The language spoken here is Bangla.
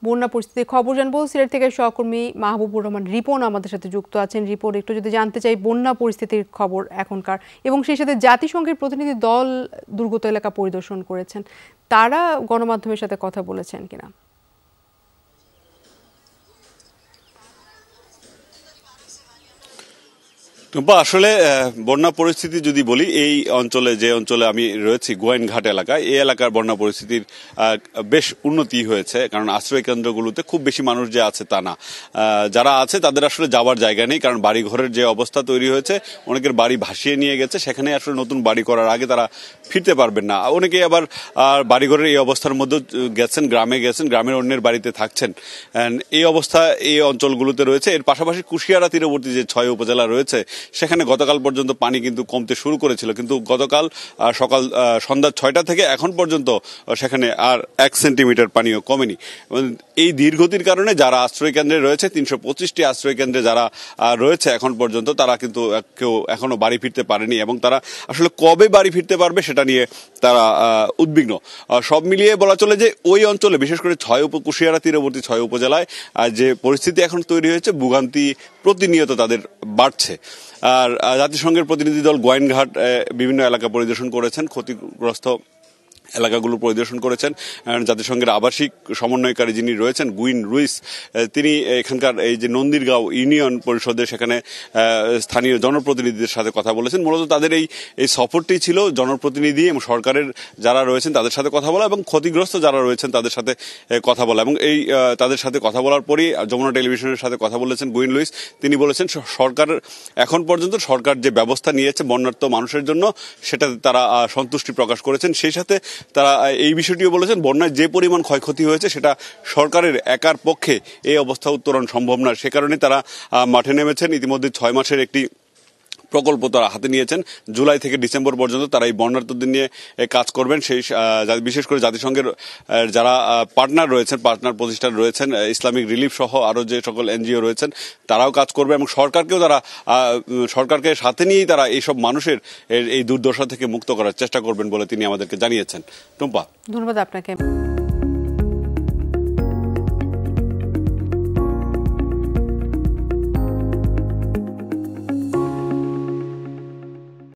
বন্যা পরিস্থিতির খবর জানবো। সিলেট থেকে সহকর্মী মাহবুবুর রহমান রিপন আমাদের সাথে যুক্ত আছেন। রিপন, একটু যদি জানতে চাই বন্যা পরিস্থিতির খবর এখনকার, এবং সেই সাথে জাতিসংঘের প্রতিনিধি দল দুর্গত এলাকা পরিদর্শন করেছেন, তারা গণমাধ্যমের সাথে কথা বলেছেন কিনা? আসলে বন্যা পরিস্থিতি যদি বলি, এই অঞ্চলে যে অঞ্চলে আমি রয়েছি গোয়াইনঘাট এলাকায়, এই এলাকার বন্যা পরিস্থিতির বেশ উন্নতি হয়েছে, কারণ আশ্রয় কেন্দ্রগুলোতে খুব বেশি মানুষ যে আছে তা না। যারা আছে তাদের আসলে যাওয়ার জায়গা নেই, কারণ বাড়ি ঘরের যে অবস্থা তৈরি হয়েছে, অনেকের বাড়ি ভাসিয়ে নিয়ে গেছে, সেখানে আসলে নতুন বাড়ি করার আগে তারা ফিরতে পারবেন না। অনেকেই আবার বাড়িঘরের এই অবস্থার মধ্যে গেছেন, গ্রামে গেছেন, গ্রামের অন্যের বাড়িতে থাকছেন। এই অবস্থা এই অঞ্চলগুলোতে রয়েছে। এর পাশাপাশি কুশিয়ারা তীরবর্তী যে 6 উপজেলা রয়েছে, সেখানে গতকাল পর্যন্ত পানি কিন্তু কমতে শুরু করেছিল, কিন্তু গতকাল সন্ধ্যা 6টা থেকে এখন পর্যন্ত সেখানে আর 1 সেন্টিমিটার পানিও কমেনি। এই ধীরগতির কারণে যারা আশ্রয় কেন্দ্রে রয়েছে, 325টি আশ্রয় কেন্দ্রে যারা রয়েছে এখন পর্যন্ত, তারা কিন্তু কেউ এখনো বাড়ি ফিরতে পারেনি, এবং তারা আসলে কবে বাড়ি ফিরতে পারবে সেটা নিয়ে তারা উদ্বিগ্ন। সব মিলিয়ে বলা চলে যে ওই অঞ্চলে, বিশেষ করে কুশিয়ারা তীরবর্তী 6 উপজেলায় যে পরিস্থিতি এখন তৈরি হয়েছে, ভোগান্তি প্রতিনিয়ত তাদের বাড়ছে। আর জাতিসংঘের প্রতিনিধি দল গোয়াইনঘাট বিভিন্ন এলাকা পরিদর্শন করেছেন, ক্ষতিগ্রস্ত এলাকাগুলো পরিদর্শন করেছেন। জাতিসংঘের আবাসিক সমন্বয়কারী যিনি রয়েছেন গুইন রুইস, তিনি এখানকার এই যে নন্দীরগাঁও ইউনিয়ন পরিষদের সেখানে স্থানীয় জনপ্রতিনিধিদের সাথে কথা বলেছেন। মূলত তাদের এই সফরটি ছিল জনপ্রতিনিধি এবং সরকারের যারা রয়েছেন তাদের সাথে কথা বলা, এবং ক্ষতিগ্রস্ত যারা রয়েছেন তাদের সাথে কথা বলা। এবং তাদের সাথে কথা বলার পরই যমুনা টেলিভিশনের সাথে কথা বলেছেন গুইন লুইস। তিনি বলেছেন সরকার এখন পর্যন্ত সরকার যে ব্যবস্থা নিয়েছে বন্যার্ত মানুষের জন্য, সেটাতে তারা সন্তুষ্টি প্রকাশ করেছেন। সেই সাথে তারা এই বিষয়টিও বলেছেন, বন্যায় যে পরিমাণ ক্ষয়ক্ষতি হয়েছে সেটা সরকারের একার পক্ষে এই অবস্থা উত্তরণ সম্ভব না। সে কারণে তারা মাঠে নেমেছেন। ইতিমধ্যে 6 মাসের একটি প্রকল্প তারা হাতে নিয়েছেন। জুলাই থেকে ডিসেম্বর পর্যন্ত তারা এই বন্যার্তদের নিয়ে কাজ করবেন। সেই বিশেষ করে জাতিসংঘের যারা পার্টনার রয়েছেন, পার্টনার প্রতিষ্ঠান রয়েছেন, ইসলামিক রিলিফ সহ আরো যে সকল এনজিও রয়েছেন, তারাও কাজ করবে, এবং সরকারকে সাথে নিয়েই তারা এইসব মানুষের এই দুর্দশা থেকে মুক্ত করার চেষ্টা করবেন বলে তিনি আমাদেরকে জানিয়েছেন। টুম্পা, ধন্যবাদ আপনাকে।